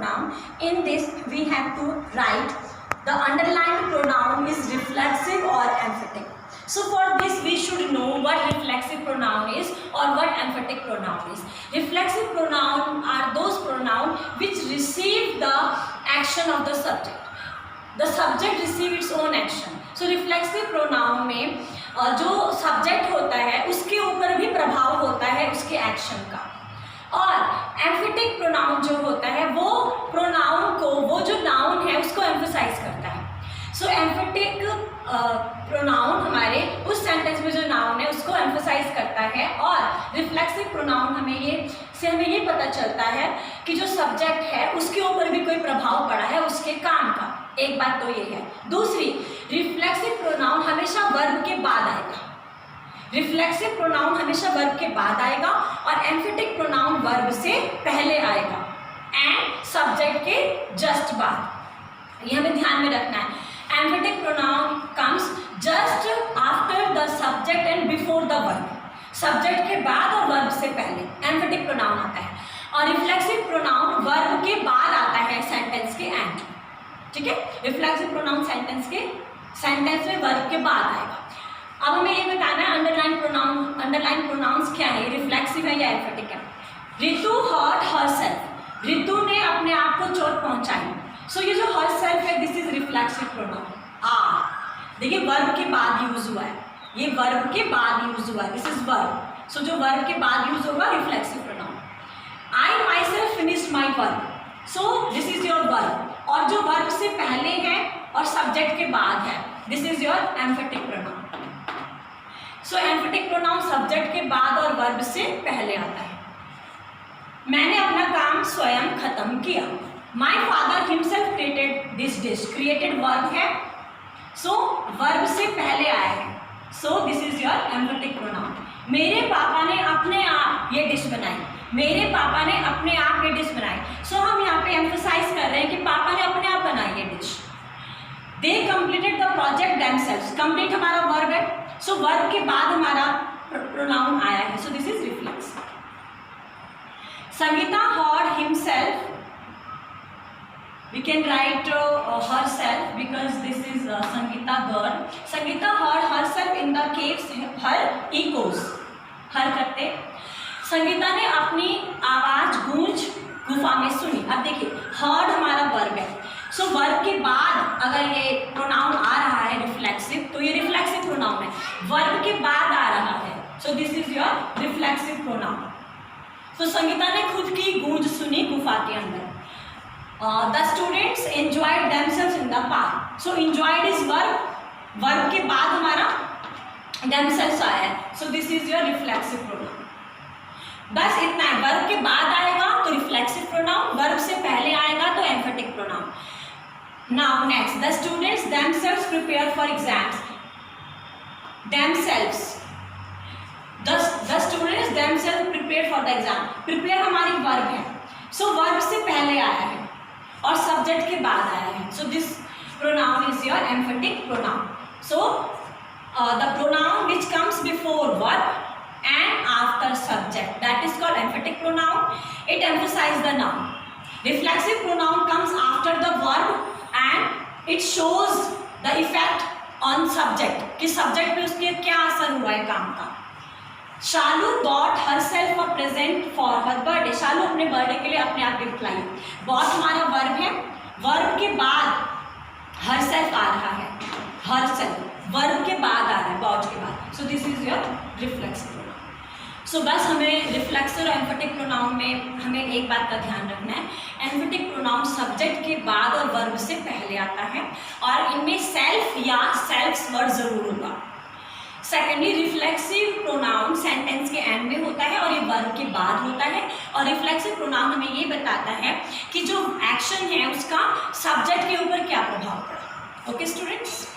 pronoun. In this we have to write the underlined pronoun is reflexive or emphatic. So for this we should know what reflexive pronoun is or what emphatic pronoun is. Reflexive pronoun are those pronouns which receive the action of the subject. The subject receive its own action. So reflexive pronoun में जो subject होता है उसके ऊपर भी प्रभाव होता है उसके action का. और emphatic pronoun जो होता है वो pronoun को, वो जो noun है उसको emphasize करता है. So emphatic pronoun हमारे उस sentence में जो noun है उसको emphasize करता है और reflexive pronoun हमें ये पता चलता है कि जो subject है उसके ऊपर भी कोई प्रभाव पड़ा है उसके काम का. एक बात तो ये है. दूसरी, reflexive pronoun हमेशा verb के बाद आएगा. reflexive pronoun हमेशा verb के बाद आएगा और emphatic pronoun verb से पहले आएगा and subject के just बाद. ये हमें ध्यान में रखना है. emphatic pronoun comes just after the subject and before the verb. subject के बाद और verb से पहले emphatic pronoun आता है और reflexive pronoun verb के बाद आता है sentence के end. ठीक है, reflexive pronoun sentence में verb के बाद आएगा. अब हमें ये बताना है underline pronouns क्या है, reflexive है या emphatic है. Ritu hurt herself. रितु ने अपने आप को चोट पहुंचाई. सो ये जो herself है दिस इज reflexive pronoun. देखिए verb के बाद यूज हुआ है, ये verb के बाद यूज हुआ है, दिस इज verb. सो जो verb के बाद यूज होगा reflexive pronoun. I myself finished my work. So this is your verb. और जो verb से पहले है और subject के बाद है this is your emphatic pronoun. So emphatic pronoun subject के बाद और verb से पहले आता है. मैंने अपना काम स्वयं खत्म किया. My father himself created this dish. Created verb है, so verb से पहले आया है. So this is your emphatic pronoun. मेरे पापा ने अपने आप ये डिश बनाई. मेरे पापा ने अपने आप ये डिश बनाई. So हम यहाँ पे emphasize कर रहे हैं कि पापा ने अपने आप बनाई ये dish. They completed the project themselves. Complete हमारा verb है, so verb के बाद हमारा pronoun आया है. So this is reflex. Sangeeta heard himself. We can write herself because this is Sangeeta girl. Sangeeta heard herself in the caves. Her echoes. हर करते संगीता ने अपनी आवाज गूंज गुफा में सुनी. अब देखिए heard हमारा verb है, so verb के बाद अगर ये pronoun आ रहा है reflexive तो ये reflexive pronoun है. verb के बाद आ रहा है, so this is your reflexive pronoun. so Sangeeta ने खुद की गूंज सुनी गुफा के अंदर. The students enjoyed themselves in the park. So enjoyed is verb. verb के बाद हमारा themselves आया है. So this is your reflexive pronoun. बस इतना है. verb के बाद आएगा तो reflexive pronoun, verb से पहले आएगा तो emphatic pronoun. Now next, the students themselves prepare for exams. Themselves. The students themselves prepare for the exam. Prepare हमारी verb है. So verb से पहले आया है और subject के बाद आया है. So this pronoun is your emphatic pronoun. So the pronoun which comes before verb and after subject, that is called emphatic pronoun. It emphasizes the noun. Reflexive pronoun comes after the verb and it shows the effect on subject कि subject पे उसके क्या असर हुआ है काम का. शालू bought herself a present for her birthday. शालू अपने बर्थडे के लिए अपने आप गिफ्ट लाई. bought हमारा वर्ब है, वर्ब के बाद herself आ रहा है. herself वर्ब के बाद आ रहा है, bought के बाद. so this is your reflexive pronoun. so बस हमें reflexive और emphatic pronoun में हमें एक बात का ध्यान रखना है. emphatic pronoun subject के बाद और वर्ब से पहले आता है और इनमें self या self's वर्ड जरूर होगा. सेकेंडली रिफ्लेक्सिव प्रोनाउन सेंटेंस के एंड में होता है और ये वर्ब के बाद होता है. और रिफ्लेक्सिव प्रोनाउन हमें ये बताता है कि जो एक्शन है उसका सब्जेक्ट के ऊपर क्या प्रभाव पड़ा. Okay students.